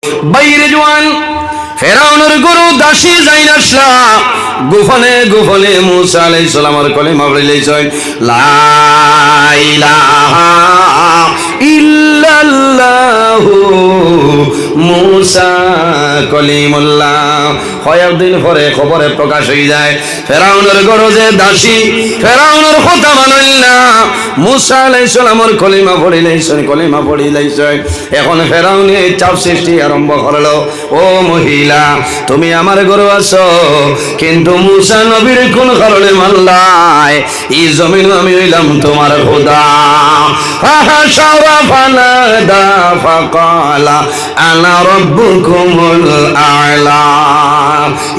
বাইরে জওয়ান ফেরাউনের গরু দাসী যাই আসলা গোপনে গোপনে মুসা আলাইহিস সালামের কলিমা বলিলেন লা ইলাহা ইল্লাল্লাহু মুসা কলিমুল্লাহ। কয়েকদিন পরে খবরে প্রকাশ হয়ে যায় ফেরাউনের গরু যে দাসী ফেরাউনের কথা মানল না, মুসা আলাইহিস সালামের কলিমা পড়িলেন। এখন ফেরাউনে চাপ সৃষ্টি আরম্ভ করলো, ও মহিলা তুমি আমার গরু আছো, কিন্তু মুসা নবীর কোন কারণে মানলাই? এই জমিন আমি হইলাম তোমার খোদা। আনা রব্বুকুমুল আ'লা।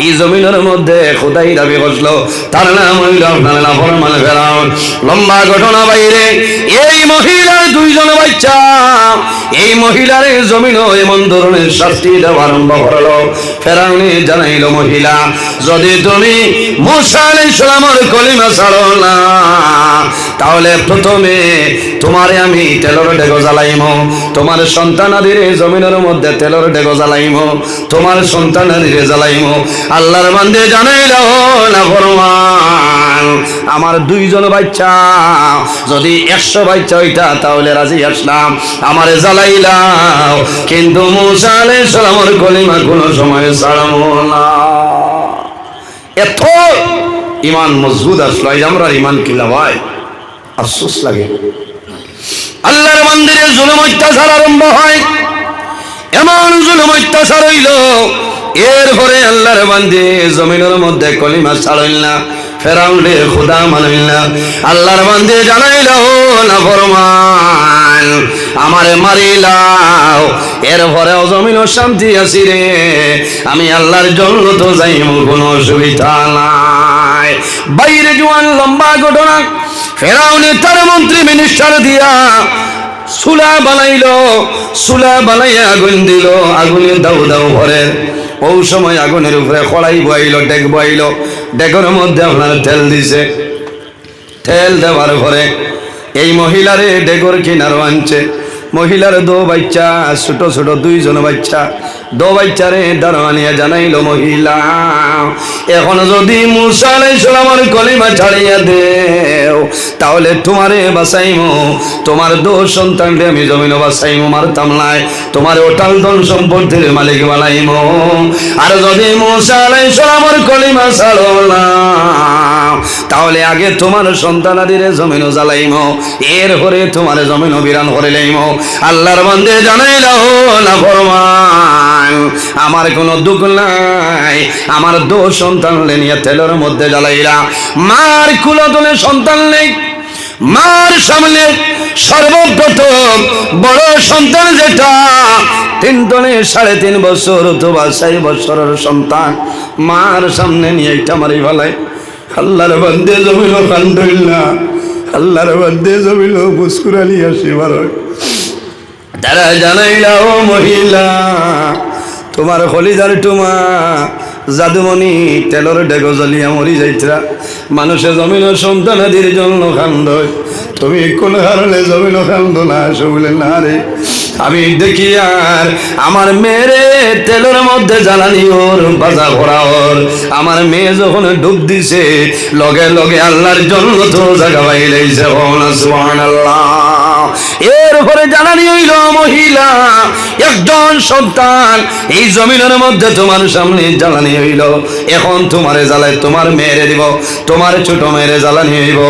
এই জমিনের মধ্যে খোদাই দাবি করলো, তার নাম হইল আপনার নাফরমান ফেরাউন। লম্বা ঘটনা বাইরে এই মহিলার দুইজন বাচ্চা, এই মহিলার জমিন এমন ধরনের শাস্তি দেওয়া আরম্ভ করলো। ফেরাউনি জানাইল, মহিলা যদি তুমি মুসা আলাইহিস সালামের কলিমা ছাড়ো না, তাহলে প্রথমে তোমারে আমি তেলর ডেগো জ্বালাইমো, তোমার সন্তানাদের জমিনের মধ্যে তেলর ডেগো জ্বালাইমো, তোমার সন্তানাদের জ্বালাইমো। আল্লাহর বান্দে জানাইল, না ফরমান আমার দুইজন বাচ্চা যদি 100 বাচ্চা হইতা তাহলে রাজি আসলাম, আমারে জ্বালাইলাও, কিন্তু মুসা আলাইহিস সালামের কলিমা কোনো সময় ছাড়বো না। এত ইমান মজবুত আসলো, আমরা ইমান কিলা ভাই আফসোস লাগে। আল্লাহর মন্দিরে জুলুম অত্যাচার আরম্ভ হয়, এমন জুলুম অত্যাচার হইল, এরপরে আল্লাহর বান্দে জমিনের মধ্যে কলিমা ছাড়ল না, ফেরাউনে খোদা মানল না। আল্লাহর বান্দে জানাইল, না ফরমান আমারে মারিলাও, এরপরেও জমিন শান্তি আছি রে, আমি আল্লাহর জন্য তো যাইব, কোনো অসুবিধা নাই। বাইরে জওয়ান লম্বা ঘটনা, ফেরাউনে তার মন্ত্রী মিনিস্টার দিয়া চুলা বানাইলো, চুলা বানাইয়া আগুন দিল, আগুনে দাউ দাউ ভরে। ওই সময় আগুনের উপরে কড়াই বইল, ডেক বইল, ডেকের মধ্যে আপনার তেল দিছে। তেল দেওয়ার পরে এই মহিলারে ডেকর কিনারও আনছে। মহিলার দো বাচ্চা, ছোট ছোট দুইজন বাচ্চা, দো বাচ্চারে দারোয়ানিয়া জানাইল, মহিলা এখন যদি মুসা আলাইহিস সালামের কলিমা ছাড়িয়া দেও, তাহলে তোমারে বাঁচাইমো, তোমার দো সন্তানরে আমি জমিন বাঁচাইমো, মারতাম নাই, তোমার ওটাল ধন সম্পত্তির মালিক বানাইমো। আর যদি মুসা আলাইহিস সালামের কলিমা ছাড়ো না, তাহলে আগে তোমার সন্তানাদিরে জমিন জ্বালাইমো, এরপরে তোমার জমিন বিরান করে লাইমো। আল্লাহর বান্দে জানাইল, না ফরমান আমার কোনো দুঃখ নাই, আমার দো সন্তান নিয়ে তেলের মধ্যে জ্বালাইলা। মার কুলতনে সন্তান নেই, মার সামনে সর্বপ্রথম বড় সন্তান যেটা 3 তনে 3.5 বছর অথবা 4 বছরের সন্তান, মার সামনে নিয়ে এটা মারি ফেলায়। আল্লাহর বান্দে জমিল কান্দইল না, আল্লাহর বান্দে জমিল মুস্কুরানি আসি বার। তারা জানাইলা, ও মহিলা তোমার খলিজার টুমা জাদুমণি তেলর ডেগো জ্বলিয়া মরি যাইতরা, মানুষে জমিন সন্তানাদির জন্য কান্দয়, তুমি কোন কারণে জমিন কান্দ না? বলে না রে, আমি দেখি আর আমার মেয়েরে তেলের মধ্যে জ্বালানি ওর বাজা ভরা ওর, আমার মেয়ে যখন ডুব দিছে লগে লগে আল্লাহর জন্য তো জায়গা পাইলেছে, সুবহানাল্লাহ। এরপরে জ্বালানি হইল, মহিলা একজন সন্তান এই জমিনের মধ্যে তোমার সামনে জ্বালানি হইল, এখন তোমারে জ্বালাই তোমার মেয়েরে দিব, তোমার ছোট মেয়েরে জ্বালানি হইব।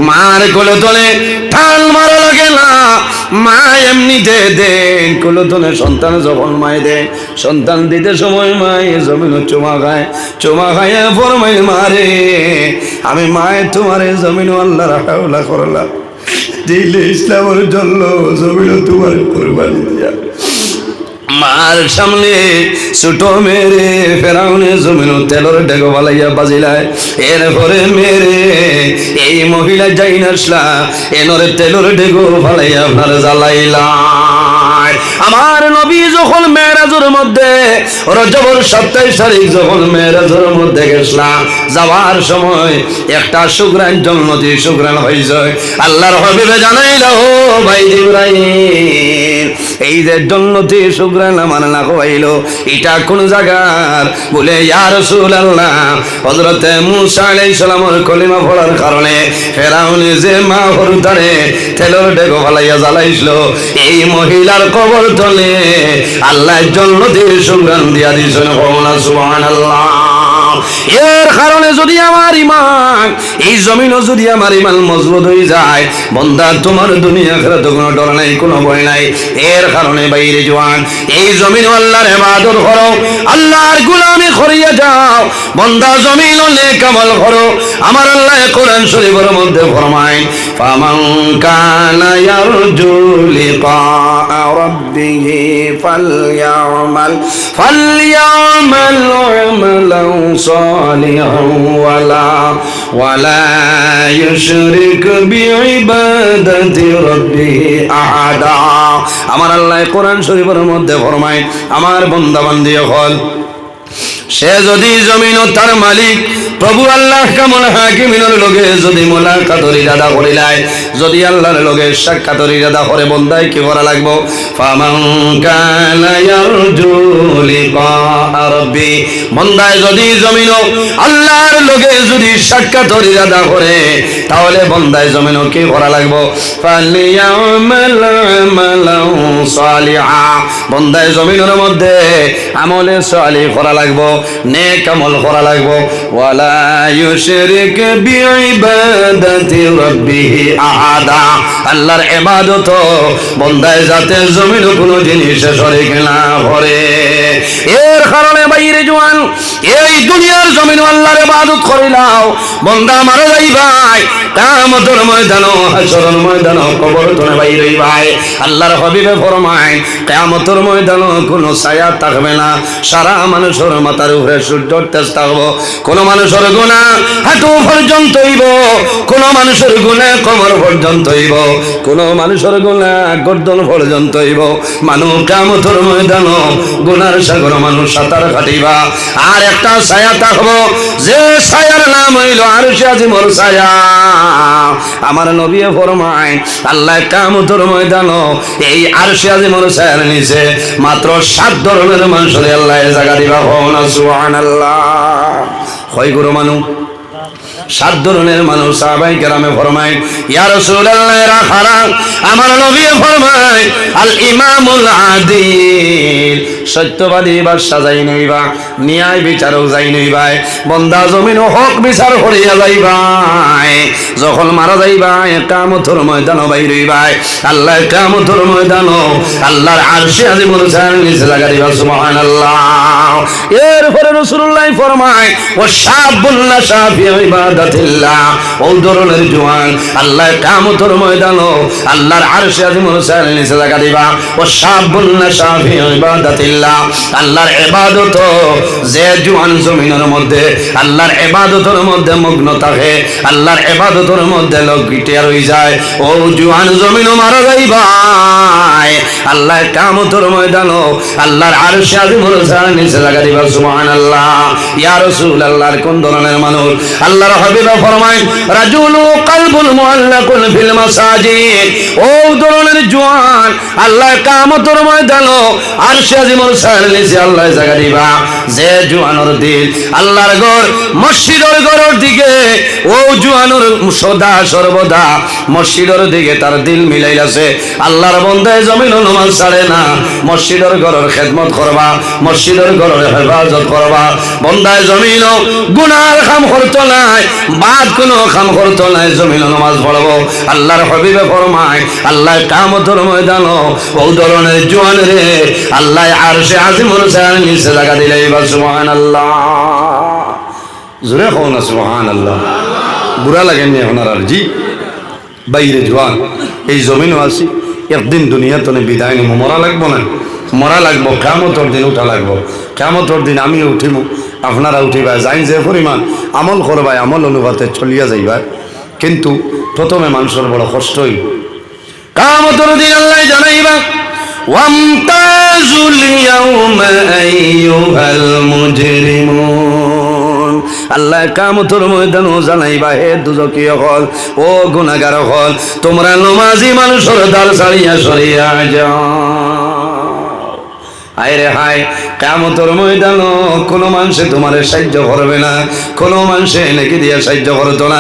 মার কোলে তোলে ঠাল মারা লাগে না, মা এমনিতে দেন কোলতনে সন্তান যখন মায় দেয়, সন্তান দিতে সময় মায় জমিন চুমা খায়, চুমা খাইয়া ফরমাই, মারে আমি মায়ে তোমারে জমিন আল্লাহ রাখাউলা করলাম, দিলে ইসলামের জন্য জমিন তোমার কোরবানি দিয়া। মার সামনে ছোট মেরে ফেরাউনে জমিন তেলর ডেগো বালাইয়া বাজিলায়। এরপরে মেরে এই মহিলা যাই নাসলা এনরে তেলর ডেগো বালাইয়া আপনার জ্বালাইলা। আমার নবী যখন মেরাজের মধ্যে রজবের 27 তারিখ যখন মেরাজের মধ্যে গেছলাম, যাওয়ার সময় একটা সুগ্রাণ জন্নতি সুগ্রাণ হয়ে যায়। আল্লাহর হাবিবে জানাইলো, ও ভাই জিবরাইল, এই যে জন্নতি সুগ্রাণ আমার না হইলো, এটা কোন জায়গার? বলে ইয়া রাসূলুল্লাহ, হযরতে মূসা আলাইহিস সালামের কলিমা পড়ার কারণে ফেরাউনে যে মা হরুতারে তেলের ডেগো ফালাইয়া জ্বালাইছিল, এই মহিলার কবর তলে আল্লাহ জন্নতের সুগন্ধ দিয়া দিয়েছেন। সুবহানাল্লাহ। এর কারণে যদি আমার ইমান, এই জমিনও যদি আমার ইমান মজবুত হয়ে যায়, বন্দা তোমার দুনিয়া আখিরাতে কোনো ডর নাই, কোনো ভয় নাই। এর কারণে বাইরে জওয়ান, এই জমিন আল্লাহর ইবাদত করো, আল্লাহর গোলামি করিয়া যাও। বন্দা জমিন নেক আমল করো। আমার আল্লাহ কোরআন শরীফের মধ্যে ফরমায়, ফামান কানা ইয়ারজু লিকা রাব্বিহি ফালইয়ামাল আমালান সালিহান ওয়ালা ইউশরিক বিইবাদাতি রাব্বিহি আহাদা। আমার আল্লাহ কোরআন শরীফের মধ্যে ফরমায়, আমার বান্দা বান্দি হল, সে যদি জমিন তার মালিক প্রভু আল্লাহ কেমন হাকিমিনের লগে যদি মোলাকাতের ইরাদা করিলায়, যদি আল্লাহর লগে সাক্ষাতের ইরাদা করে, বন্দায় কি করা লাগবো? ফামান কানা ইয়ারজু লিকা রাব্বি, বন্দায় যদি জমিন আল্লাহর লগে যদি সাক্ষাতের ইরাদা করে, তাহলে বন্দায় জমিন কি করা লাগবো? ফালিয়ামাল আমালান সালিহা, বন্দায় জমিনের মধ্যে আমলে সালিহ করা লাগবো, নেক আমল করা লাগবো। ওয়ালা ইউশরিক বিইবাদাতি রাব্বিহি আহাদা, আল্লাহর ইবাদত বন্দায় যাতে জমিন কোনো জিনিস শরীক না করে। এর কারণে বাইরে জওয়ান, এই দুনিয়ার জমিন আল্লাহর ইবাদত করিলাও, বন্দা মারা যাই ভাই, কিয়ামতের ময়দানে, হাশরের ময়দানে, কবর তনে বাইরে ভাই। আল্লাহর হাবিবে ফরমায়, কিয়ামতের ময়দানে কোনো ছায়া থাকবে না, সারা মানুষের মাথার উপরে সূর্যের তেজ থাকবো। কোন মানুষের গুনাহ হাঁটু পর্যন্ত হইব, কোন মানুষের গুনাহ কোমর পর্যন্ত হইব, কোন মানুষের গুনাহ গর্দন পর্যন্ত হইব। মানুষ কিয়ামতের ময়দানে গুনার সাগর মানুষ সাঁতার কাটিবা। আর একটা ছায়া থাকবো, যে ছায়ার নাম হইল আরশে আজিমের ছায়া। আমার নবী ফরমায়, আল্লাহ কিয়ামতের ময়দানে এই আরশে আজিমের ছায়ার নিচে মাত্র 7 ধরনের মানুষের আল্লাহ জায়গা দিবা। সুবহানাল্লাহ। কয় গুরু মানুষ? 7 ধরনের মানুষ। সাহাবায়ে কেরামে ফরমায়, ইয়া রাসূলুল্লাহ রাখারা, আমার নবী ফরমায়, আল ইমামুল আদিল, সত্যবাদী বাদশা যাই নইবা, ন্যায় বিচারক যাই নইবা, বন্দা জমিন হক বিচার করিয়া যাইবাই। যখন মারা যাইবাই কিয়ামতের ময়দানে বাইর হইবাই, আল্লাহ কিয়ামতের ময়দানে আল্লাহর আরশে আজিমের ছায়ার নিচে লাগা দিবা। সুবহানাল্লাহ। এরপরে রাসূলুল্লাহ ফরমায়, ওয়া শাবুন নাশা ফি ইবাদাতিল্লাহ, ও ধরনের জওয়ান আল্লাহ কিয়ামতের ময়দানে আল্লাহর আরশে আজিমের ছায়ার নিচে লাগা দিবা। ওয়া শাবুন নাশা ফি ইবাদাতিল্লাহ, আল্লাহর ইবাদত যে জওয়ান জমিনের মধ্যে আল্লাহর ইবাদতের মধ্যে মগ্ন থাকে, আল্লাহর ইবাদতের মধ্যে লগিটিয়া রই যায়, ও জওয়ান জমিনও মারা যাইবাই। আল্লাহ কিয়ামতের ময়দানে আল্লাহর আরশে আজিমের ছায়ার নিচে লাগা দিবা। সুবহানাল্লাহ। ইয়া রাসূলুল্লাহর কোন ধরনের মানুষ? আল্লাহর হাবিব ফরমায়, রাজুলু কলবুল মুআল্লাকুন ফিল মাসাজিদ, ও ধরনের জওয়ান আল্লাহ কিয়ামতের ময়দানে আরশে আজিমের ছায়ার নিচে আল্লাহ জায়গা দিবা, যে জওয়ানের দিল আল্লাহর ঘর মসজিদের ঘরের দিকে, ও জওয়ানের সদা সর্বদা মসজিদের দিকে তার দিল মিলাইলাছে। আল্লাহর বান্দায় জমিন নামাজ ছাড়ে না, মসজিদের ঘরের খেদমত করবা, মসজিদের ঘরের হেফাজত করবা। বান্দায় জমিন গুনার কাম করতো নাই, বাদ কোনো কাম করতো নাই, জমিন নামাজ পড়বো। আল্লাহর হাবিবে ফরমায়, আল্লাহ কিয়ামতের ময়দানে ও ধরনের জওয়ান রে আল্লাহ আরশে আজিমের ছায়ার নিচে লাগা দিলে। সুবহানাল্লাহ। জোরে কও না সুবহানাল্লাহ। বুড়া লাগেননি আপনার? আর জি বাইরে জওয়ান, এই জমিনও আছি, একদিন দুনিয়া তো বিদায় নিব, মরা লাগবো না? মরা লাগবো, কিয়ামতের দিন উঠা লাগবো। কিয়ামতের দিন আমিও উঠিব, আপনারা উঠিবা, যাই যে পরিমাণ আমল করবাই আমল অনুপাতে চলিয়া যাইবা। কিন্তু প্রথমে মানুষের বড় কষ্ট হইব। কিয়ামতের দিন আল্লাহ জানাইবা, ওয়ামতাজুল ইয়াউমা আইয়ুহাল মুজরিমুন। আল্লাহ কিয়ামতের ময়দানে জানাইবা, হে দুজকিয় হল, ও গুনাহগার হল, তোমরা নমাজি মানুষের দ্বার ছাড়িয়া সরিয়া যাও। হায় রে হায়, কিয়ামতের ময়দানে কোনো মানুষে তোমারে সাহায্য করবে না, কোনো মানুষে নেকি দিয়ে সাহায্য করতো না।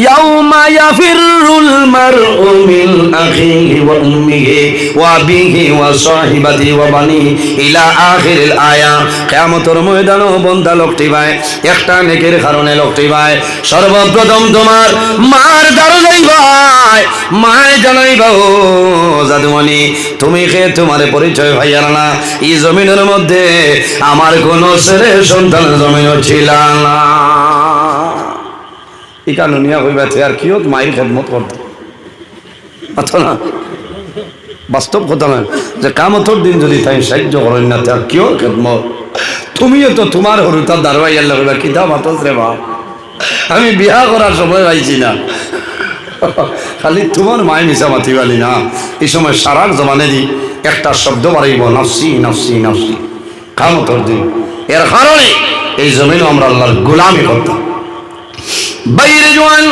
ইয়াউমা ইয়াফিরুল মারউ মিন আখিহি ওয়া উম্মিহি ওয়া আবিহি ওয়া সাহিবাতিহি ওয়া বানিহি ইলা আখিরিল আয়া। কিয়ামতের ময়দানে বান্দা লোকটি ভাই একটা নেকির কারণে লোকটি ভাই সর্বপ্রথম তোমার মার দ্বার যাইবা, মায় জানাইবা, ও জাদুমণি তুমি কে, তোমার পরিচয় ভাইয়ার না, এই জমিনের মধ্যে আমার কোন ছেলে সন্তান জমিনও ছিল না। এই কানুনিয়া হইবা আর কিও মায়ের খেদমত করতে আচ্ছা না, বাস্তব কথা না, যে কিয়ামতের দিন যদি তাই সাহায্য করেন না তার কিও খেদমত। তুমিও তো তোমার হরুতার দারবাই আল্লাহ হইবা, কিতা বাতস রে বা, আমি বিয়া করার সময় পাইছি না, খালি তোমার মায় মিশা মাতি পালি না। এই সময় সারার জমানে দি একটা শব্দ বাড়াইব, নাফসি নাফসি নাফসি, কিয়ামতের দিন। এর কারণে এই জমিন আমরা আল্লাহর গোলামি করতাম। বাইরে জোয়ান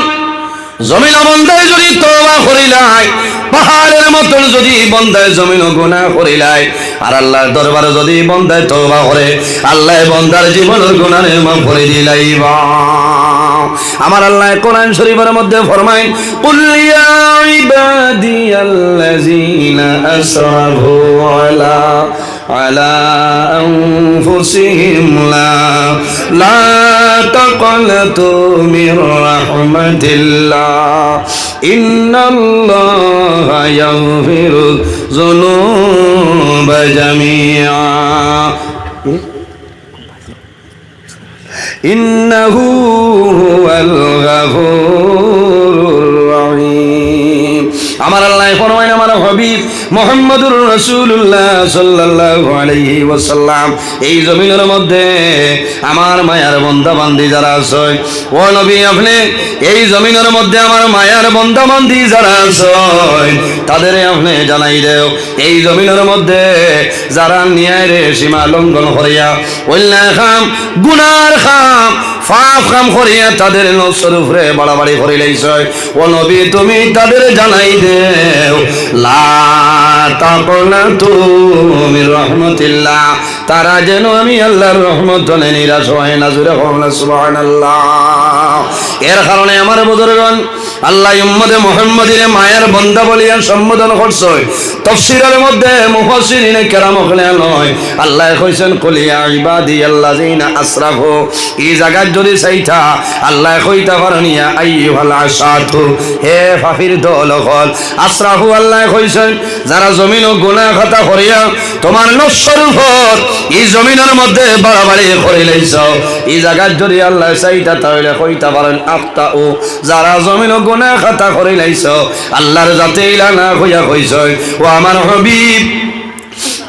জমিন বন্ধায় যদি তওবা করিলাই, পাহাড়ের মতন যদি বন্ধায় জমিন গুনাহ করিলাই, আর আল্লাহর দরবারে যদি বন্ধায় তওবা করে, আল্লাহ বন্দার জীবনের গুনাহের মাফ করে দিলাইবা। আমার আল্লাহ কোরআন শরীফের মধ্যে ফরমায়, কুল ইয়া ইবাদিয়াল্লাযীনা আসরাফু আলা আনফুসিহিম লা তাকনাতু মির রাহমাতিল্লাহ ইন্নাল্লাহা ইয়াগফিরুয যুনুবা জামিআ ইন্নাহু হুয়াল গাফুরুর রহিম। আমার আল্লাহ ফরমায়, আমার হাবিব মুহাম্মদুর রাসূলুল্লাহ সাল্লাল্লাহু আলাইহি ওয়াসাল্লাম এই জমিনের মধ্যে আমার মায়ার বান্দা বান্দি যারা আছে, ও নবী আপনি এই জমিনের মধ্যে আমার মায়ার বান্দা বান্দি যারা আছে তাদের আপনি জানাই দেও, এই জমিনের মধ্যে যারা ন্যায়ের সীমা লঙ্ঘন করিয়া অন্যায় খাম গুনার খাম পাপ কাম করিয়া তাদের নফসের উপরে বাড়াবাড়ি করিলেছ, ও নবী তুমি তাদের জানাই দেও, লা তাকনাতু মির রাহমাতিল্লাহ, তারা যেন আমি আল্লাহর রহমত হলে নিরাশ হয় না। জোরে বলুন সুবহানাল্লাহ। এর কারণে আমার বুজুর্গগণ আল্লাহ উম্মতে মুহাম্মাদিরে মায়ের বান্দা বলিয়া সম্বোধন করছে। তাফসীরের মধ্যে মুফাসসিরিনে কেরাম হলে নয়, আল্লাহ কইছেন কুল ইয়া ইবাদিয়াল্লাযীনা আসরাফু, এই জায়গা যদি চাইতা আল্লাহ কইতা পারেন ইয়া আইয়ুহাল আসাতু, হে ফাফির দল হল আসরাফু, আল্লাহ কইছেন যারা জমিন ও গুনাহ খাতা করিয়া তোমার নফসের উপর এই জমিনের মধ্যে বাড়াবাড়ি করিলেছ, এই জায়গা যদি আল্লাহ চাইতা তাহলে কইতা পারেন আফতাউ, যারা জমিন ও গুনাহ খাতা করিলেছ আল্লাহর জাতে ইলানা হইয়া কইছ, ও আমার হাবিব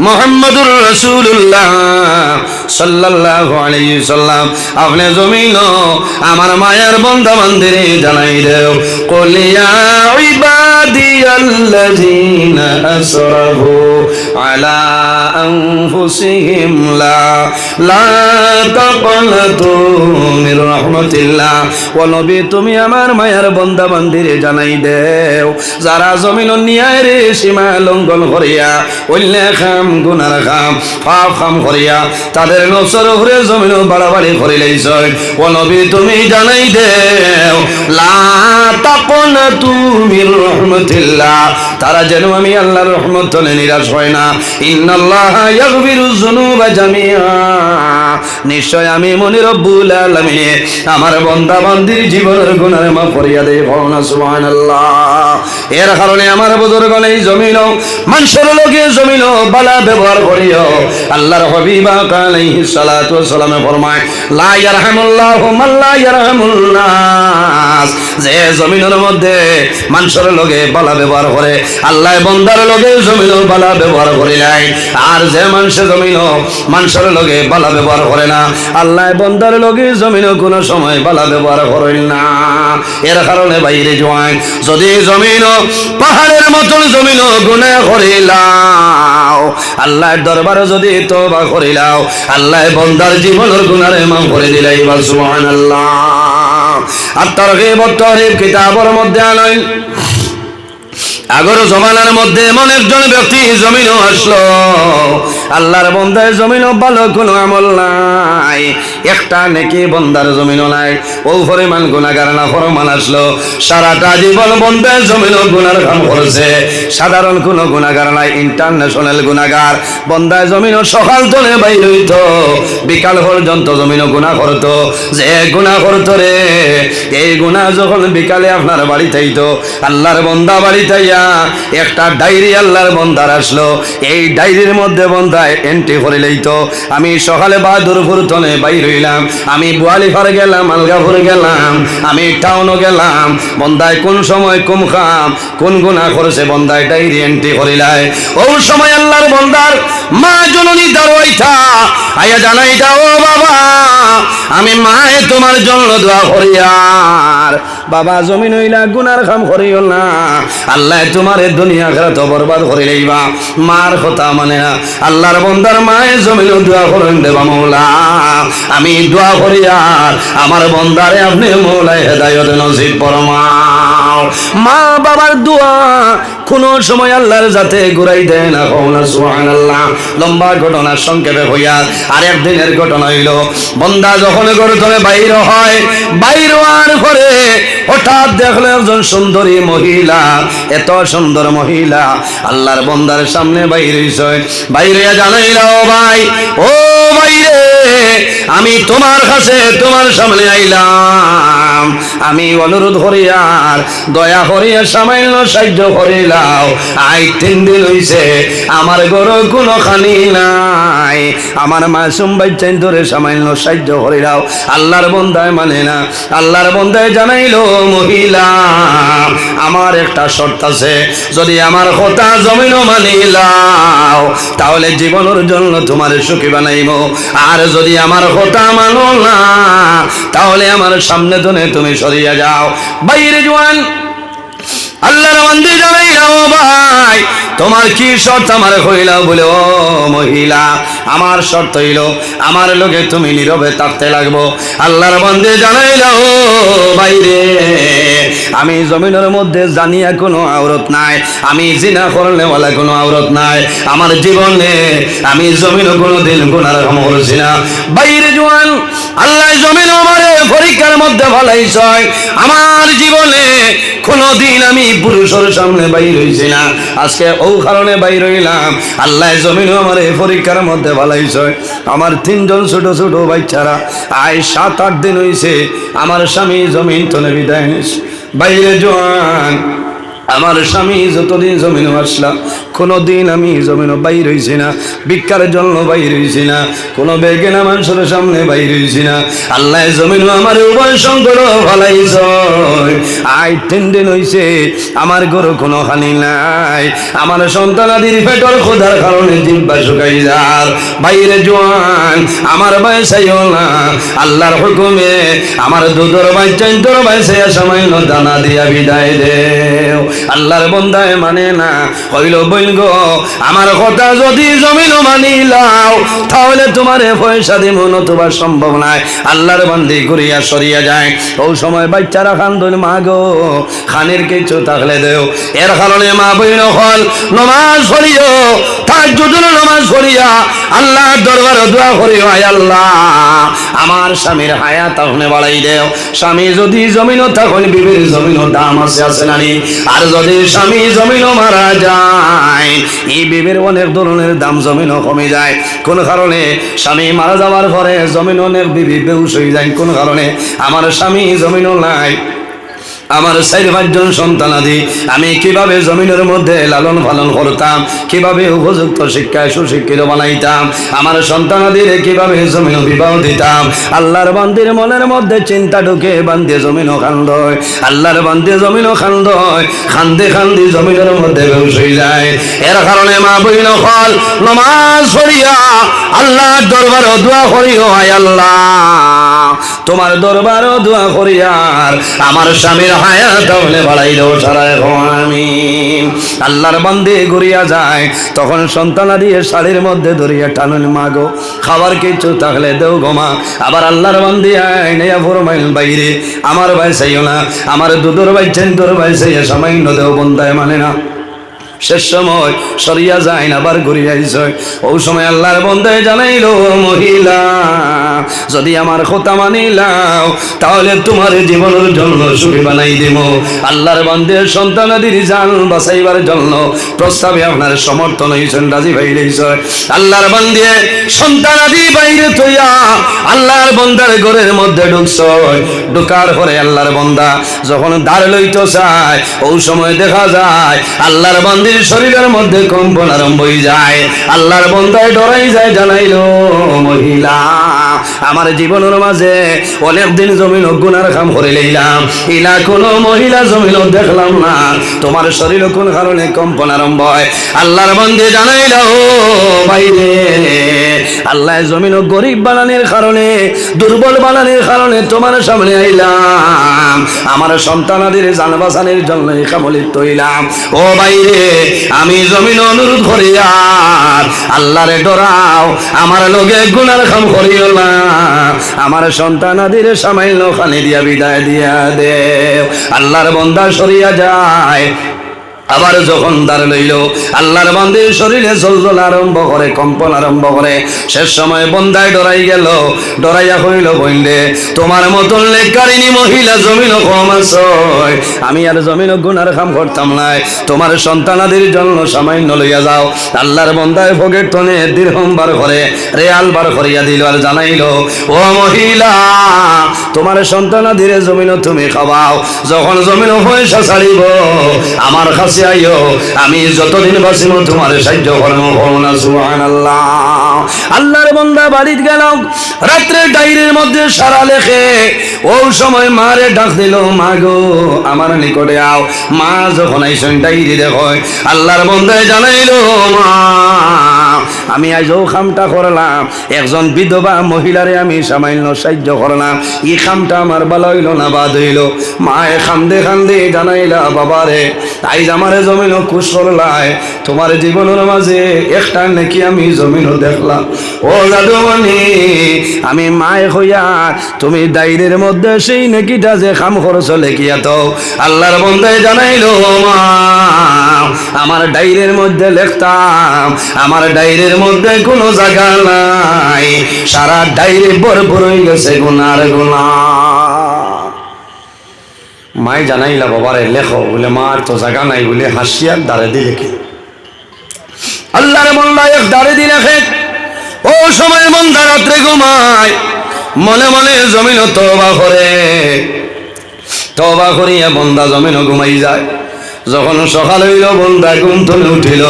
মুহাম্মদুর রাসূলুল্লাহ সাল্লাল্লাহু আলাইহি সাল্লাম আপনি জমিন আমার মায়ের বান্দা বান্দিরে জানাই দেও, কুল ইয়া ইবাদিয়াল্লাযীনা আসরাফু আলা আনফুসিহিম লা তাকনাতু মির রাহমাতিল্লাহ, ও নবী তুমি আমার মায়ের বান্দা বান্দিরে জানাই দেও, যারা জমিন ন্যায়ের সীমা লঙ্ঘন করিয়া অন্যায় খাম গুনার খাম পাপ খাম করিয়া তাদের নফসের উপরে জমিন বাড়াবাড়ি করিলেছ, ও নবী তুমি জানাই দেও, লা তাকনাতু মির রাহমাতিল্লাহ, তারা যেন আমি আল্লাহর রহমত হলে নিরাশ হয় না। ইন্নাল্লাহা ইয়াগফিরুয যুনুবা জামিআ, নিশ্চয় আমি মনি রব্বুল আলামিন আমার বান্দা বান্দির জীবনের গুনাহ মাফ করিয়া দেই। বলনা সুবহানাল্লাহ। এর কারণে আমার বুজুর্গগণ এই জমিন মানুষের লোকে জমিন বালা ব্যবহার করিও, আল্লাহর হাবিব আলাইহিস আলাইহিস সালাতু ওয়াস সালামে ফরমায় লা ইয়ারহামুল্লাহু মান লা ইয়ারহামুন নাস, যে জমিনের মধ্যে মানুষের লগে ভালো ব্যবহার করে আল্লাহ বান্দার লগে জমিনও ভালো ব্যবহার করে নাই। আর যে মানুষের জমিনও মানুষের লগে ভালো ব্যবহার করে না আল্লাহ বান্দার লগে জমিনও কোনো সময় ভালো ব্যবহার করেন না। এর কারণে বাইরে জোয়ান যদি জমিনও পাহাড়ের মতন জমিনও গুনাহ করিলাও আল্লাহর দরবারে যদি তওবা করিলাও আল্লাহ বান্দার জীবনের গুনাহে মাফ করে দিলাই। সুবহানাল্লাহ। আর তারগীব তারহিব কিতাবের মধ্যে আনয় আগর জমানার মধ্যে এমন একজন ব্যক্তি জমিনও আসলো আল্লাহর বান্দার জমিনও ভালো কোনো আমল নাই, একটা নেকি বান্দার জমিনও নাই, ও পরিমাণ গুনাহগার না ফরমান আসলো সারাটা জীবন বান্দার জমিনও গুনার কাম করেছে, সাধারণ কোনো গুনাহগার নাই, ইন্টারন্যাশনাল গুনাহগার। বান্দার জমিনও সকাল থেকে বাইর হইতো বিকাল পর্যন্ত জমিনও গুনাহ করতো, যে গুনাহ করতো রে এই গুনাহ যখন বিকালে আপনার বাড়িতে আইতো আল্লাহর বান্দা বাড়িতে একটা ডায়েরি আল্লাহর বান্দার আসলো, এই ডায়েরির মধ্যে বান্দায় এন্ট্রি করে লইতো আমি সকালে বাহাদুরপুর তনে বাইর হইলাম, আমি বুয়ালিফার গেলাম, আলগাপুর গেলাম, আমি টাউনও গেলাম, বন্দায় কোন সময় কোন খাম কোন গুনাহ করেছে বন্দায় ডায়েরি এন্ট্রি করিলাই। ওই সময় আল্লাহর বান্দার মা জননী দাঁড়াইতা আয়া জানাইতা ও বাবা আমি মায়ে তোমার জন্য দোয়া করি, আর বাবা জমিন হইলা গুনার কাম করিও না আল্লাহ তোমার দুনিয়া আখিরাত বরবাদ করে লইবা। মার কথা মানে না আল্লাহর বান্দার মায়ে জমিন দোয়া করেন দেবা মওলা আমি দোয়া করি আর আমার বান্দারে আপনি মওলা হেদায়েত নসিব ফরমাও। মা বাবার দোয়া কোন সময় আল্লাহর যাতে ঘুরাই দেয় না, কওনা সুবহানাল্লাহ। লম্বা ঘটনা সংক্ষেপে হইয়া আর একদিনের ঘটনা হইল বান্দা যখন ঘর থেকে বাইর হয়, বাইর হওয়ার পরে হঠাৎ দেখলো একজন সুন্দরী মহিলা, এত সুন্দর মহিলা আল্লাহর বান্দার সামনে বাইর হইছে, বাইরে জানাইলা ও ভাই ও বাইরে আমি তোমার কাছে তোমার সামনে আইলাম, আমি অনুরোধ করি আর দয়া করিয়া সামান্য সাহায্য করিলাও, আই 3 দিন হইছে আমার ঘরে কোনো খানি নাই, আমার মাসুম বাচ্চাই ধরে সামান্য সাহায্য করিলাও। আল্লাহর বান্দায় মানে না, আল্লাহর বান্দায় জানাইলো মহিলা আমার একটা শর্ত আছে, যদি আমার কথা জমিনও মানিলাও তাহলে জীবনের জন্য তোমার সুখী বানাইব, আর যদি আমার কথা মানো না তাহলে আমার সামনে ধরে তুমি সরিয়ে যাও। বাইরে জওয়ান আল্লাহর বান্দা জানাইলা ও ভাই তোমার কি শর্ত আমার কইলাও বলে, ও মহিলা আমার শর্ত হইল আমার লগে তুমি নীরবে থাকতে লাগবো। আল্লাহর বান্দা জানাইলা ও বাইরে আমি জমিনের মধ্যে জানিয়া কোনো আওরত নাই, আমি জিনা করলে ওয়ালা কোনো আওরত নাই, আমার জীবনে আমি জমিনে কোনোদিন গুনাহ কাম করছি না। বাইরে জওয়ান আল্লাহ জমিন আমারে পরীক্ষার মধ্যে ফলাইছে, আমার জীবনে কোনোদিন আমি পুরুষের সামনে বাইর হইছি না, আজকে ও কারণে বাইর হইলাম। আল্লাহ জমিন আমারে পরীক্ষার মধ্যে ফলাইছে, আমার 3 জন ছোট ছোট বাচ্চারা আয় 7-8 দিন হইছে আমার স্বামী জমিন তনে বিদায় নিছে। বাইরে জওয়ান আমার স্বামী যতদিন জমিনে আসলাম কোনোদিন আমি জমিনে বাইর হইছি না, ভিক্ষার জন্য বাইর হইছি না, কোনো বেগেনা মানুষের সামনে বাইর হইছি না। আল্লাহ জমিন আমার উভয় সংকট ফলাইছ, আই 3 দিন হইছে আমার ঘরে কোনো খানি নাই, আমার সন্তানাদির পেটর খোদার কারণে জিহ্বা শুকাই যার। বাইরে জওয়ান আমার বাইসাইও না, আল্লাহর হুকুমে আমার দুধর বাচ্চাই তোর বাইসাইয়া সামান্য দানা দিয়া বিদায় দেও। আল্লাহর বান্দায় মানে না, কইল বইল গো আমার কথা যদি জমিন মানিলাও তাহলে তোমারে পয়সা দিব নতুবা সম্ভব নাই। আল্লাহর বান্দি ঘুরিয়া সরিয়া যায়, ওই সময় বাচ্চারা কান্দন মা গো খানের কিছু থাকলে দেও। এর কারণে মা বইন হল নমাজ পড়িও, তাহাজ্জুদের নামাজ পড়িয়া আল্লাহর দরবারে দোয়া করিও, আয় আল্লাহ আমার স্বামীর হায়াত আপনি বাড়াই দেও। স্বামী যদি জমিনও তখন বিবির জমিনও দাম আছে নানি, আর যদি স্বামী জমিনও মারা যায় এই বিবির অনেক ধরনের দাম জমিনও কমে যায়। কোন কারণে স্বামী মারা যাওয়ার পরে জমিন অনেক বিবি বেহুশ হয়ে যায়, কোন কারণে আমার স্বামী জমিনও নাই। আমার 4-5 সন্তানাদি আমি কিভাবে জমিনের মধ্যে লালন পালন করতাম, কিভাবে উপযুক্ত শিক্ষায় সুশিক্ষিত বানাইতাম, আমার সন্তানাদিরে কিভাবে জমিন বিবাহ দিতাম। আল্লাহর বান্দির মনের মধ্যে চিন্তা ঢুকে বান্দে জমিনও খান্দয়, আল্লাহর বান্দে জমিনও খান্দয়, খান্দে খান্দি জমিনের মধ্যে বেহুশ হয়ে যায়। এর কারণে মা বইন হল নমাজ পড়িয়া আল্লাহর দরবারে দোয়া করিও, আয় আল্লাহ তোমার দরবারও দোয়া করি আর আমার স্বামীর হায়াত হলে বাড়াই দাও সারা আমিন। আল্লাহর বান্দে ঘুরিয়া যায়, তখন সন্তানা দিয়ে শাড়ির মধ্যে ধরিয়া টানুন মাগো খাবার কিছু থাকলে দেও গোমা। আবার আল্লাহর বান্দি আইনাইয়া ফরমাইল বাইরে আমার ভাই চাইও না, আমার দুধর বাইছেন তোর ভাই চাইয়া সামান্য দেও, বন্ধায় মানে না। শেষ সময় সরিয়া যায় না, আবার ঘুরিয়া যায়। ওই সময় আল্লাহর বন্দায় জানাইল, মহিলা যদি আমার কথা মানিলাও তাহলে তোমার জীবনের জন্য সুখী বানাই দেব। আল্লাহর বান্দের সন্তানাদির জান বাঁচাইবার জন্য প্রস্তাবে আপনার সমর্থন হয়েছেন, রাজি ভাই রয়েছে। আল্লাহর বান্দে সন্তানাদি বাইরে থইয়া আল্লাহর বন্দার ঘরের মধ্যে ঢুকছ, ঢুকার পরে আল্লাহর বন্দা যখন দ্বার লইত চায়, ওই সময় দেখা যায় আল্লাহর বান্দে শরীরের মধ্যে কম্পন আরম্ভ হয়ে যায়। আল্লাহর বন্দায় ডরাই যায়, জানাইল মহিলা আমার জীবনের মাঝে অনেকদিন জমিন গুনার কাম করে লইলাম, ইলা কোনো মহিলা জমিন দেখলাম না, তোমার শরীর কোন কারণে কম্পন আরম্ভ হয়। আল্লাহর বন্দে জানাইল বাইরে আল্লাহ জমিন গরিব বানানোর কারণে দুর্বল বানানোর কারণে তোমার সামনে আইলাম, আমার সন্তানাদের জান বাঁচানোর জন্য কামলিত হইলাম। ও বাইরে আমি জমিন অনুরোধ করি আর আল্লাহরে ডরাও, আমার লগে গুনার কাম করিও না, আমার সন্তানাদের সামান্য খানি দিয়া বিদায় দিয়া দেও। আল্লাহর বন্দা সরিয়া যায়। আবার যখন দ্বার লইল আল্লাহর বান্দির শরীরে জলজল আরম্ভ করে, কম্পন আরম্ভ করে। শেষ সময় বন্দায় ডরাই গেল, ডরাইয়া হইল বইন্ডে তোমার মতন লেকারিনী মহিলা জমিন কম আছে, আমি আর জমিন গুনার কাম করতাম না, তোমার সন্তানাদের জন্য সামান্য লইয়া যাও। আল্লাহর বন্দায় ভোগের টনে দিরহম বার করে রেয়াল বার করিয়া দিল আর জানাইল, ও মহিলা তোমার সন্তানাদের জমিন তুমি খাওয়াও, যখন জমিন পয়সা ছাড়িব আমার কাছে আইও, আমি যতদিন বাঁচিব তোমার সাহায্য করব। সুবহানাল্লাহ। আল্লাহর বান্দা বাড়িতে গেল, রাত্রে ডায়েরির মধ্যে সারা লেখে। ওই সময় মারে ডাক দিল, মা গো আমার নিকটে আও। মা যখন আইসেন ডায়েরি দেখো, আল্লাহর বান্দায় জানাইল, মা আমি আজও খামটা করলাম, একজন বিধবা মহিলারে আমি সামান্য সাহায্য করলাম, এই খামটা আমার ভালো হইল না বাদ হইল। মায়ে খান্দে খান্দে জানাইলা, বাবারে আইজ আমারে জমিন খুশ করলায়, তোমার জীবনের মাঝে একটা নাকি আমি জমিন দেখলাম। ও জাদুমণি আমি মায়ে হইয়া তুমি ডায়েরির মধ্যে সেই নেকিটা যে খাম খরচ লেখিয়া তো। আল্লাহর বন্দায় জানাইল, মা আমার ডায়েরির মধ্যে লিখতাম, আমার ডায়েরির মধ্যে কোনো জায়গা নাই, সারা ডায়েরি ভরপুর হয়ে গেছে গুনার গুনাহ। মাই জানাইলা, বাবারে লেখো, বলে মার তো জায়গা নাই বলে হাসিয়ার দাঁড়ে দিয়ে লেখে। আল্লাহর বন্দা এক দাঁড়ে দিয়ে লেখে। ও সময় বন্দা রাত্রে ঘুমায়, মনে মনে জমিন তওবা করে, তওবা করিয়া বন্দা জমিন ঘুমাই যায়। যখন সকাল হইল বন্দা ঘুম থেকে উঠিল,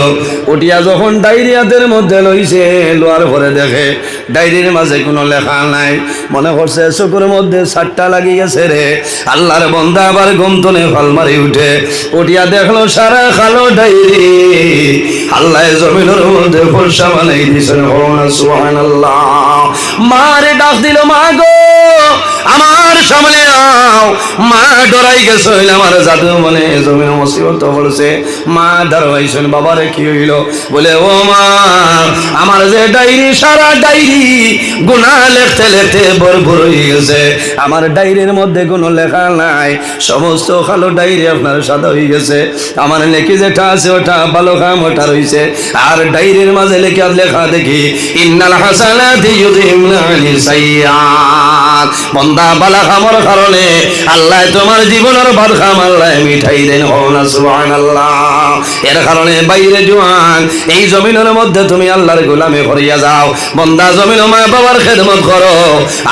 উঠিয়া যখন ডায়েরি হাতের মধ্যে লইছে, লোয়ার পরে দেখে ডায়েরির মাঝে কোনো লেখা নাই। মনে করছে চোখের মধ্যে সাতটা লাগি গেছে রে। আল্লাহর বন্দা আবার ঘুম থেকে ফাল মারি উঠে, উঠিয়া দেখলো সারা কালো ডায়েরি। আল্লাহ জমিনের মধ্যে ফর্সা বানাই দিয়েছেন। সুবহানাল্লাহ। মারে ডাক দিল, মা গো আমার সামনে আও। মা ডরাই গেছে, আমার জাদু মনে জমিন মুসিবত বলছে। মা দাঁড়াইছেন, বাবারে কি হইল? বলে, ও মা আমার যে ডায়েরি, সারা ডায়েরি গুনাহ লিখতে লিখতে ভরপুর হয়ে গেছে, আমার ডায়েরির মধ্যে কোনো লেখা নাই, সমস্ত কালো ডায়েরি আপনার সাদা হয়ে গেছে। আমার নেকি যেটা আছে ওটা ভালো কাম ওটা রয়েছে, আর ডায়েরির মাঝে লেখা দেখি ইন্নাল হাসানাতি ইউযহিবনা সাইয়্যাত। বন্দা বালা খামর কারণে আল্লাহ তোমার জীবনের বাদ খাম আল্লাহ মিঠাই দেন না সুবহানাল্লাহ। এর কারণে বাইরে জোয়ান এই জমিনের মধ্যে তুমি আল্লাহর গোলামি করিয়া যাও। বন্দা জমিন মা বাবার খেদমত করো,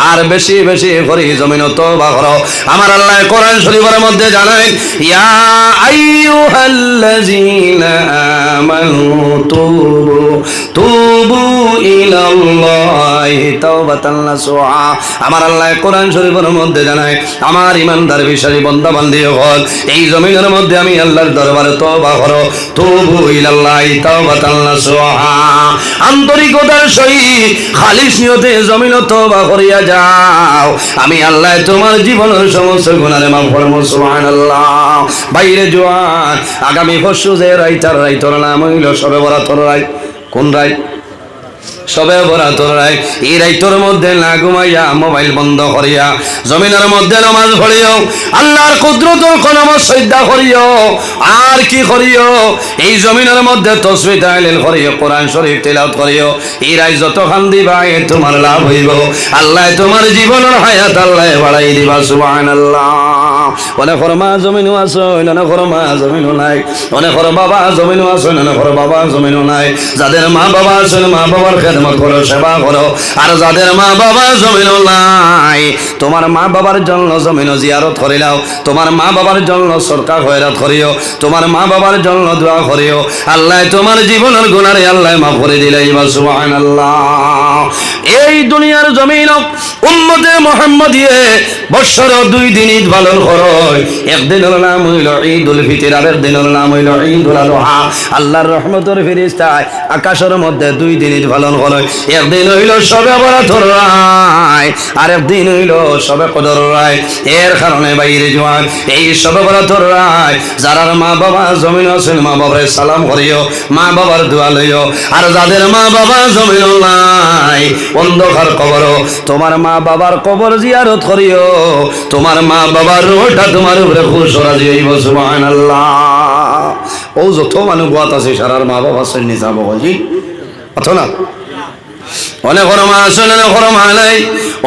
আর বেশি বেশি করে জমিন তওবা করো। আমার আল্লাহ কোরআন শরীফের মধ্যে জানায়, ইয়া আইয়ুহাল্লাযীনা আমানু তুবু ইলাল্লাহি তাওবাতান নাসুহা। আমার আল্লাহ কোরআন শরীফের মধ্যে জানায়, আমার ইমানদার বিশ্বাসী বান্দা বান্দি হল এই জমিনের মধ্যে আমি আল্লাহর দরবারে তওবা করো। তুবু ইলাল্লাহি তাওবাতান নাসুহা, আন্তরিকতার সহিত খালিস নিয়তে জমিন তওবা করিয়া যাও, আমি আল্লাহ তোমার জীবনের সমস্ত গুনাহ মাফ করব সুবহানাল্লাহ। বাইরে জোয়ান আগামী পরশু যে রাইতর নাম হইল শবে বরাতর রাত। কোন রাত? সবে বরাতর রাত। এই রাইতর মধ্যে না ঘুমাইয়া মোবাইল বন্ধ করিয়া জমিনের মধ্যে নামাজ পড়িও, আল্লাহর কুদরতর নামাজ শ্রদ্ধা করিও। আর কি করিও? এই জমিনের মধ্যে তাসবিহ তাহলিল করিও, কোরআন শরীফ তেলাওয়াত করিও। এই রাত যত খান দিবা তোমার লাভ হইব। আল্লাহ তোমার জীবনের হায়াত আল্লাহ বাড়াই দিবা সুবহানাল্লাহ। অনেক মা জমিনও আছে, অনেক মা জমিনও নাই, অনেক বাবা জমিনও আছে, অনেক বাবা জমিনও নাই। যাদের মা বাবা আছেন মা বাবার খেদমত করো, সেবা করো। আর যাদের মা বাবা জমিনও নাই, তোমার মা বাবার জন্য জমিনও জিয়ারত করিলাও, তোমার মা বাবার জন্য সরকার খয়রাত করিও, তোমার মা বাবার জন্য দোয়া করিও। আল্লাহ তোমার জীবনের গুনারে আল্লাহ মাফ করে দিলে সুবহানাল্লাহ। এই দুনিয়ার জমিন উম্মতে মুহাম্মাদিয়ে বৎসর 2 দিন ঈদ পালন করো। একদিনের নাম হইল ঈদুল ফিতর, আর একদিনের নাম হইল ঈদুল আযহা। আল্লাহর রহমতের ফেরেশতায় আকাশের মধ্যে 2 দিন ঈদ পালন করে। একদিন হইল শবে বরাতর রাত, আর একদিন হইল শবে কদর রাত। এর কারণে বাইরে জোয়ান এই শবে বরাতর রাত যারার মা বাবা জমিন আছেন মা বাবার সালাম করিও, মা বাবার দোয়া লইও। আর যাদের মা বাবা জমিন নাই অন্ধকার কবর, তোমার মা বাবার কবর জিয়ারত করিও। তোমার মা বাবার রূহটা তোমার উপরে খুশ রাজি হইব সুবহানাল্লাহ। ও যত মানুষ গোয়াত আছে সারার মা বাবা আছেন নিজাম বাবাজি অথ না, অনেক মা আছেন অনেক মা নাই,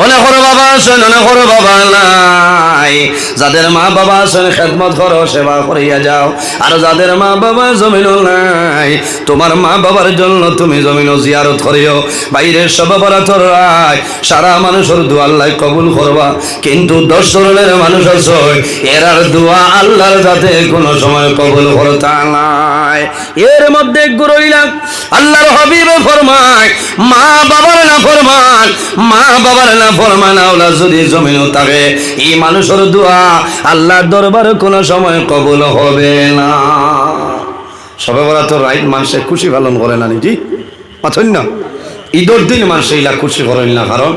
অনেক বাবা আছেন অনেক বাবা নাই। যাদের মা বাবা আছেন খেদমত করো, সেবা করিয়া যাও। আর যাদের মা বাবা জমিন নাই, তোমার মা বাবার জন্য তুমি জমিন জিয়ারত করিও। বাইরের সব বরাতর রাত সারা মানুষের দোয়া আল্লাহ কবুল করবা, কিন্তু 10 ধরনের মানুষ আছে এরার দোয়া আল্লাহর যাতে কোনো সময় কবুল করতা নাই। এর মধ্যে গুরইলা আল্লাহর হাবিবে ফরমায়, মা বাবার না ফরমান, মা বাবার না ফরমান আওলা যদি জমিনও থাকে, এই মানুষের দোয়া আল্লাহর দরবারে কোনো সময় কবুল হবে না। সবে বরাতর রাত মানুষে খুশি পালন করে না নাকি পাথর না? ঈদের দিন মানুষ এইলা খুশি করেন না, কারণ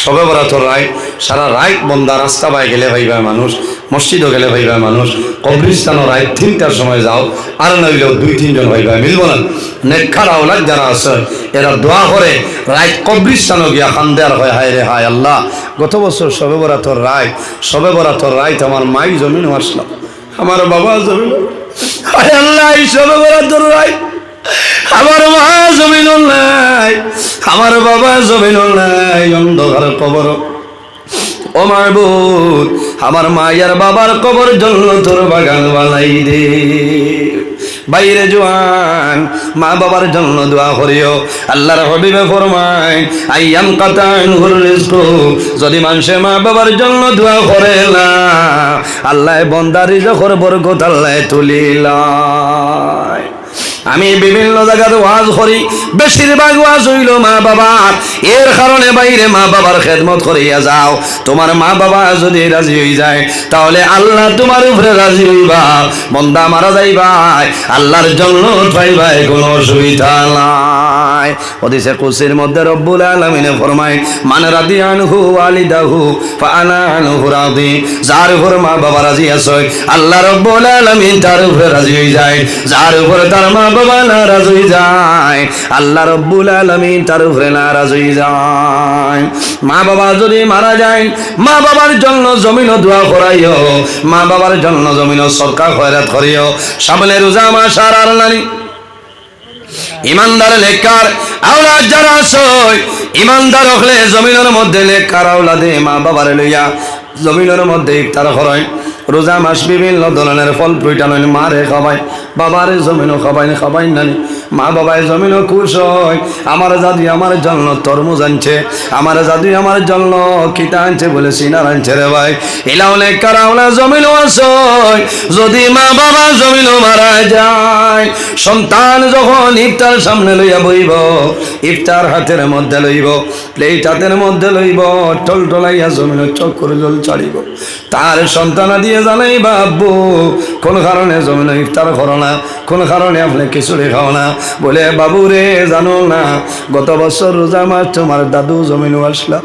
সবে বরাতর রাত সারা রাত বন্দা রাস্তা পায় গেলে ভাইবা মানুষ, মসজিদও গেলে ভাইবা মানুষ, কবরিস্তানও রাত 3টার সময় যাও, আর নইলেও 2-3 জন ভাইবা মিলব না। নেককার আওলাদ যারা আছে এরা দোয়া করে রাত কবরিস্তানও গিয়া খান্দার হয়, হায় রে হায় আল্লাহ, গত বছর সবে বরাতর রাত আমার মাই জমিন আসলাম, আমার বাবা জমিন, হায় আল্লাহ এই সবে বরাতর রাত আমার মা জমিন নাই, আমার বাবা জমিন নাই, অন্ধকার কবর। ও মাহবুব, আমার মায়ের বাবার কবর জন্য তোর বাগান বানাই দে। বাইরে জোয়ান মা বাবার জন্য দোয়া করিও। আল্লাহর হাবিবে ফরমায়, আইয়াম কাতাইনুর রিজকু, যদি মানুষে মা বাবার জন্য দোয়া করে না, আল্লাহ বান্দার রিজকের বরকত আল্লাহ তুলিলায়। আমি বিভিন্ন জায়গাতে ওয়াজ করি, বেশিরভাগ ওয়াজ হইল মা বাবার। এর কারণে বাইরে মা বাবার খেদমত করিয়া যাও। তোমার মা বাবা যদি রাজি হয়ে যায়, তাহলে আল্লাহ তোমার উপরে রাজি হইবা। বন্দা মারা যাইবাই, আল্লাহর জন্য পাইবাই, কোনো অসুবিধা নাই। হাদিসে কুদসির মধ্যে রব্বুল আলামিন ফরমায়, মান রাদিয়া আনহু ওয়ালিদাহু ফাআনা আনহু রাদি। যার উপর মা বাবা রাজি আছে, আল্লাহ রব্বুল আলামিন তার উপরে রাজি হয়ে যায়। যার উপরে তার মা বাবা নারাজ হয়ে যায়, আল্লাহ রব্বুল আলামিন তার উপরে নারাজ হয়ে যায়। মা বাবা যদি মারা যায়, মা বাবার জন্য জমিন দোয়া করাইও, মা বাবার জন্য জমিন সরকার খয়রাত করিও। সামনে রোজা মাস আর নানি ইমানদার নেককার আওলাদ যারা আছে ইমানদার হলে জমিনের মধ্যে নেককার আওলাদে মা বাবারে লইয়া জমিনের মধ্যে ইফতার করেন রোজা মাস বিভিন্ন ধরনের ফল ফ্রুট আনেন মারে খাবায় বাবারে জমিনও খাবাই নানি মা বাবায় জমিনও খুশ হয় আমার জাদু আমার জন্য তরমুজ আনছে আমার জাদু আমার জন্য কিতা আনছে বলে সিনার আনছে রে ভাই এলাও নেককার আওলাদ জমিনও আছে যদি মা বাবা জমিনও মারা যায় সন্তান যখন ইফতার সামনে লইয়া বইব ইফতার হাতের মধ্যে লইব প্লেট হাতের মধ্যে লইব টলটলাইয়া জমিন চক্কর জল ছাড়িব তার সন্তান দিয়ে জানাই বাবু কোন কারণে জমিন ইফতার করো না কোন কারণে আপনি খিচুড়ি খাও না বলে বাবু রে জানো না গত বছর রোজা মাস তোমার দাদু জমিনও আসলা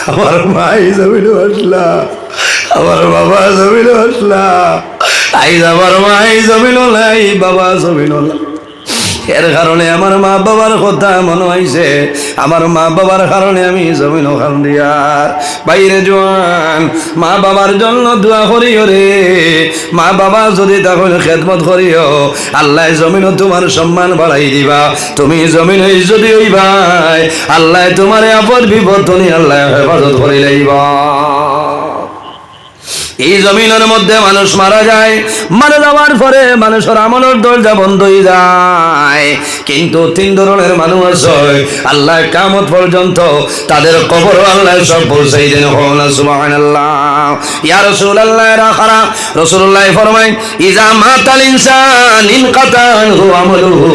আমার মাই জমিনও আসলা আমার বাবা জমিনও আসলা আইজ আমার মাই জমিনও নাই বাবা জমিনও নাই এর কারণে আমার মা বাবার কথা মনে হয়েছে আমার মা বাবার কারণে আমি জমিন ওখান দিয়ার বাইরে জোয়ান মা বাবার জন্য দোয়া করিও রে মা বাবা যদি তখন খেদমত করিও আল্লাহ জমিন তোমার সম্মান বাড়াই দিবা তুমি জমিন যদি হইবাই আল্লাহ তোমার আপদ বিপদ তুমি আল্লাহ হেফাজত করি লইবা এই জমিনের মধ্যে মানুষ মারা যায় মারা যাওয়ার পরে মানুষের আমলের দরজা বন্ধ হয়ে যায় কিন্তু তিন ধরনের মানুষ আছে আল্লাহ কিয়ামত পর্যন্ত তাদের কবর আল্লাহ সব পৌঁছাই দেন সুবহানাল্লাহ ইয়া রাসূলুল্লাহ রাখারা রাসূলুল্লাহ ফরমায় ইজা মাতাল ইনসান ইনকাতা আনহু আমলুহু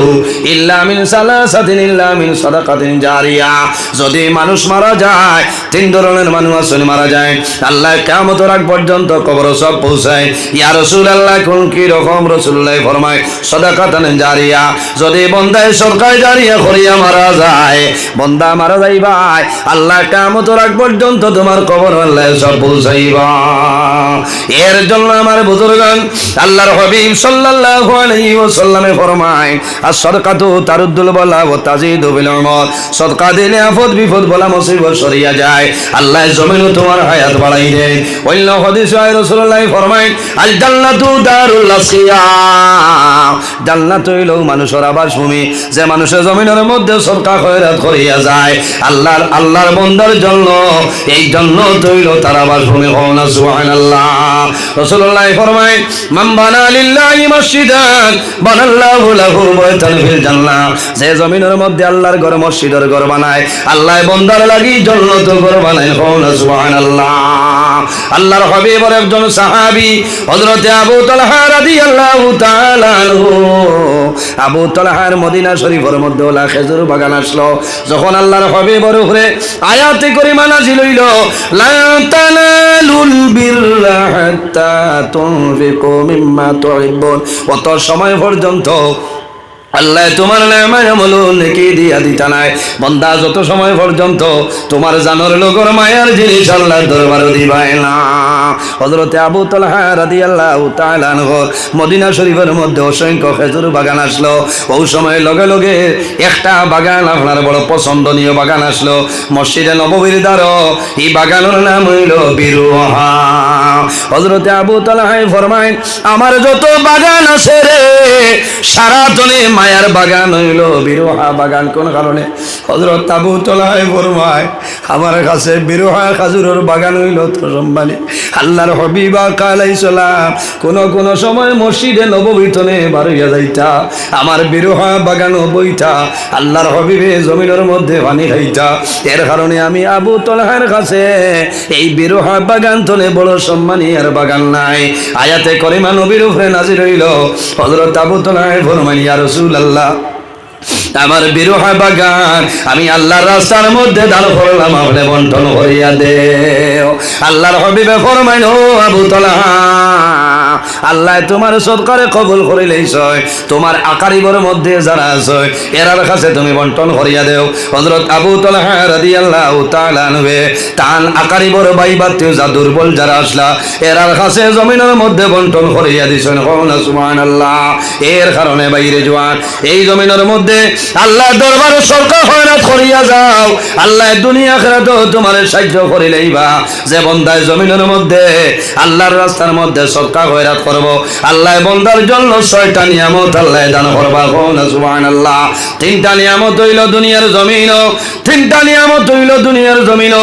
ইল্লা মিন সালাসাতিন ইল্লা মিন সাদাকাতিন জারিয়া যদি মানুষ মারা যায় তিন ধরনের মানুষ আছে মারা যায় আল্লাহ কিয়ামতের আগ পর্যন্ত কবর সব পৌঁছায় ইয়া রাসূলুল্লাহ কোন কি রকম রাসূলুল্লাহ ফরমায় সাদাকাতান জারিয়া যদি বান্দায় সদকা জারিয়া করিয়া মারা যায় বান্দা মারা যাইবা আল্লাহ কিয়ামতের আগ পর্যন্ত তোমার কবর আল্লাহ সব পৌঁছাইবা এর জন্য আমার বুজুর্গান আল্লাহর হাবিব সাল্লাল্লাহু আলাইহি ওয়াসাল্লামে ফরমায় as-সাদকাতু তারুদ্দুল বালা ওয়া তাজিদু বিল উমর সদকা দিলে আফত বিপদ বলা মুসিবত সরিয়া যায় আল্লাহ জমিনে তোমার হায়াত বাড়াই দেয় অন্য হাদিসে রাসূলুল্লাহ ফরমায় আল জান্নাতু দারুল আসিয়া জান্নাত হইল মানুষের আবাসভূমি যে মানুষের জমিনের মধ্যে সদকা খয়রাত করিয়া যায় আল্লাহর বান্দার জন্য এই জান্নাত হইল তার আবাসভূমি হওয়া সুবহানাল্লাহ রাসূলুল্লাহ ফরমায় মান বানা লিল্লাহি মসজিদান বানাল্লাহু লাহু বাইতান ফিল জান্নাহ যে জমিনের মধ্যে আল্লাহর ঘর মসজিদের ঘর বানায় আল্লাহ বান্দার লাগি জান্নাত ঘর বানায় হওয়া সুবহানাল্লাহ আল্লাহর হাবিবের একজন সাহাবী হযরত আবু তালহা রাদিয়াল্লাহু তাআলা আনহু আবু তালহার মদিনা শরীফের মধ্যে ওলা খেজুর বাগান আসলো যখন আল্লাহর হাবিবের উপরে আয়াতে কারিমা নাযিল হইল লা তানালুল বিররা হাত্তা তুনফিকু মিম্মা তুহিব্বুন অত সময় পর্যন্ত আল্লাহ তোমার নামে আমল নেকি দিয়া দিতা নাই বান্দা যত সময় পর্যন্ত তোমার জানোর লোকের মায়ার জিনিস আল্লাহর দরবারে দিবাই না হযরত আবু তালহা রাদিয়াল্লাহু তাআলা আনহু মদিনা শরীফের মধ্যে অসংখ্য খেজুর বাগান আসলো ওই সময় লগে লগে একটা বাগান আপনার বড় পছন্দনীয় বাগান আসলো মসজিদে নববীর দ্বার এই বাগানের নাম হইল বিরুহা হযরত আবু তালহা ফরমায় আমার যত বাগান আছে রে সারা জনে মায়ার বাগান হইল বিরুহা বাগান কোন কারণে হযরত আবু তালহা ফরমায় আমার কাছে বিরুহা খেজুরের বাগান হইল তো সম্মানী আল্লাহর হাবিব আলাইহিস সালাম কোন সময় মসজিদে নববীতনে বার হইয়া যাইতা আমার বিরুহা বাগান বইতা আল্লাহর হাবিবে জমিনের মধ্যে পানি খাইতা এর কারণে আমি আবু তালহার কাছে এই বিরুহা বাগান তনে বড় সম্মানী আর বাগান নাই আয়াতে কারিমা নবীর উপরে নাযিল হইল হযরত আবু তালহা ফরমায় ইয়া রাসূলুল্লাহ আমার বিরুহা বাগান আমি আল্লাহর রাস্তার মধ্যে দান করলাম আপনি বন্টন করিয়া দেও আল্লাহর হাবিবে ফরমাইল ও আবু তালহা আল্লাহ তোমার সদকারে কবুল করে লইছে তোমার আকারিবর মধ্যে যারা আছে এরার কাছে তুমি বন্টন করিয়া দেও হযরত আবু তালহা রাদিয়াল্লাহু তাআলা আনহু তান আকারিবর বাইবাতে যা দুর্বল যারা আসলা এরার কাছে জমিনের মধ্যে বন্টন করিয়া দিছেন সুবহানাল্লাহ এর কারণে বাইরে জওয়ান এই জমিনের মধ্যে আল্লাহ দরবারে সরকার খয়রাত করিয়া যাও আল্লাহ দুনিয়া আখিরাতে তোমার সাহায্য করে লইবা যে বান্দা জমিনের মধ্যে আল্লাহর রাস্তার মধ্যে সরকার খয়রাত খয়রাত করব আল্লাহ বন্দার জন্য 6টা নিয়ামত আল্লাহ দান করবা কোন সুবহানাল্লাহ 3টা নিয়ামত হইল দুনিয়ার জমিন 3টা নিয়ামত হইল দুনিয়ার জমিন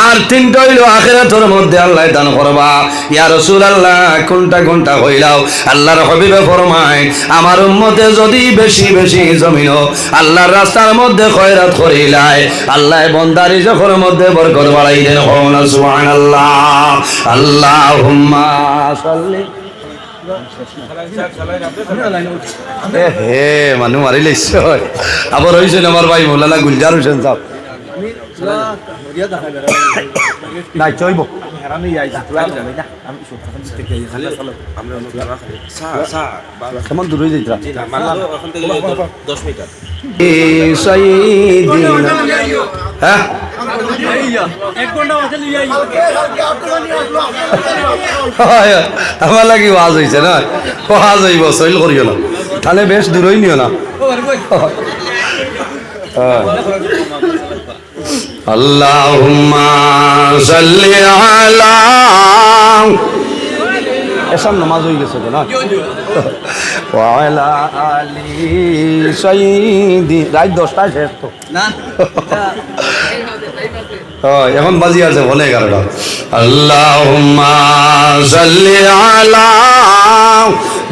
আর 3টা হইল আখিরাতের মধ্যে আল্লাহ দান করবা ইয়া রাসূলুল্লাহ কোনটা কোনটা হইলাও আল্লাহর হাবিবে ফরমায় আমার উম্মতে যদি বেশি বেশি জমিন আল্লাহর রাস্তার মধ্যে খয়রাত করিলাই আল্লাহ বন্দার রিজকের মধ্যে বরকত বাড়াই দেন কোন সুবহানাল্লাহ আল্লাহুম্মা সাল্লি হে মানু মারি লাইছ আবার হইছে আমার ভাই মৌলানা গুলজার হোসেন সাহেব নাই চইব কেমন দূর হয়ে যাইতরা 10 মিটার হ্যাঁ আমার লাগি ওয়াজ হয়েছে না ওয়াজ হইব সইল করিও না তাহলে বেশ দূরই নিও না আল্লাহুম্মা সাল্লি আলা এসব নামাজ হয়ে গেছে না ওয়ালা আলি সাইয়্যিদি রাত 10টায় শেষ তো না এখন বাজি আছে বলে 11টা আল্লাহুম্মা সাল্লি আলা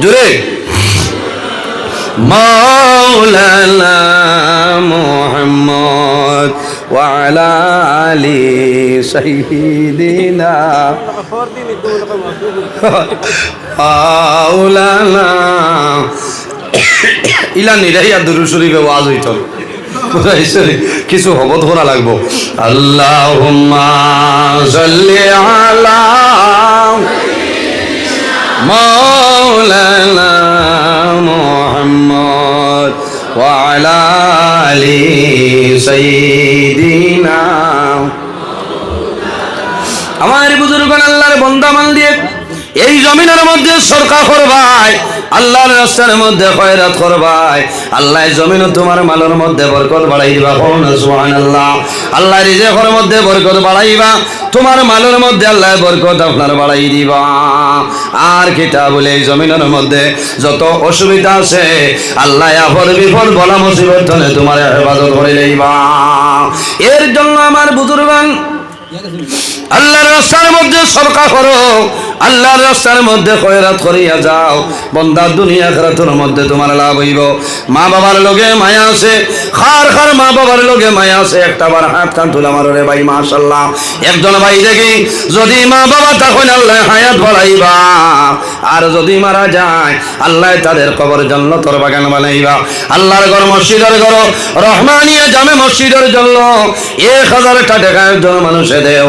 জোরে মাওলানা মুহাম্মদ ওয়া আলা আলি সাইয়্যিদিনা মাওলানা ইলা নিরাইয়া দুরূদ শরীফে ওয়াজ হইতো কিছু হবত করা লাগবো আল্লাহুম্মা সাল্লি আলা মাওলানা মুহাম্মদ ওয়া আলা আলি সাইয়্যিদিনা আমার বুজুর্গগণ আল্লাহর বান্দা মান দিয়ে এই জমিনের মধ্যে সরকা করবাই আল্লাহর রাস্তার মধ্যে খয়রাত করবাই আল্লাহ জমিন তোমার মালের মধ্যে বরকত বাড়াই দিবা কোন সুবহানাল্লাহ আল্লাহ রিজিকের মধ্যে বরকত বাড়াইবা তোমার মালের মধ্যে আল্লাহ বরকত আপনার বাড়াই দিবা আর কিতাব বলে এই জমিনের মধ্যে যত অসুবিধা আছে আল্লাহ আপদ বিপদ বলা মুসিবত ধরে তোমার হেফাজত করে লইবা এর জন্য আমার বুজুর্গগণ আল্লাহর রাস্তার মধ্যে সরকা করো আল্লাহর রাস্তার মধ্যে খয়রাত করিয়া যাও বন্দা দুনিয়া আখিরাতের মধ্যে তোমার লাভ হইব মা বাবার লগে মায়া আছে খার খার মা বাবার লগে মায়া আছে একটা বার হাত কান তুলা মারো রে ভাই মাশাআল্লাহ একজন ভাই দেখি যদি মা বাবা তখন আল্লাহ হায়াত বাড়াইবা আর যদি মারা যায় আল্লাহ তাদের কবর জান্নাতের বাগান বানাইবা আল্লাহর ঘর মসজিদের ঘর রহমানিয়া জামে মসজিদের জন্য 1000 টাকা একজন মানুষে দেও